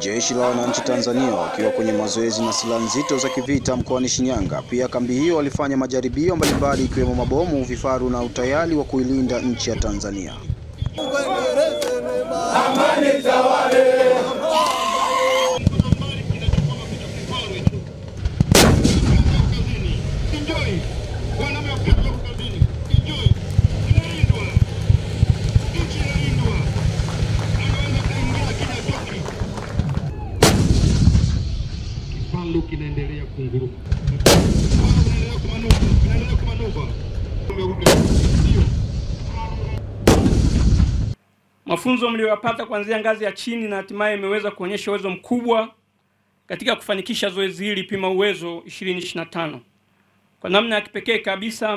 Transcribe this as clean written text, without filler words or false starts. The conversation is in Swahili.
Jeshi la Wananchi Tanzania wakiwa kwenye mazoezi na silaha nzito za kivita mkoani Shinyanga. Pia kambi hiyo walifanya majaribio mbalimbali ikiwemo mabomu, vifaru na utayari wa kuilinda nchi ya Tanzania. Amani tawale. Kinaendelea kunguruka. Mafunzo mliyopata kuanzia ngazi ya chini na hatimaye imeweza kuonyesha uwezo mkubwa katika kufanikisha zoezi hili Pima Uwezo 2025. Kwa namna ya kipekee kabisa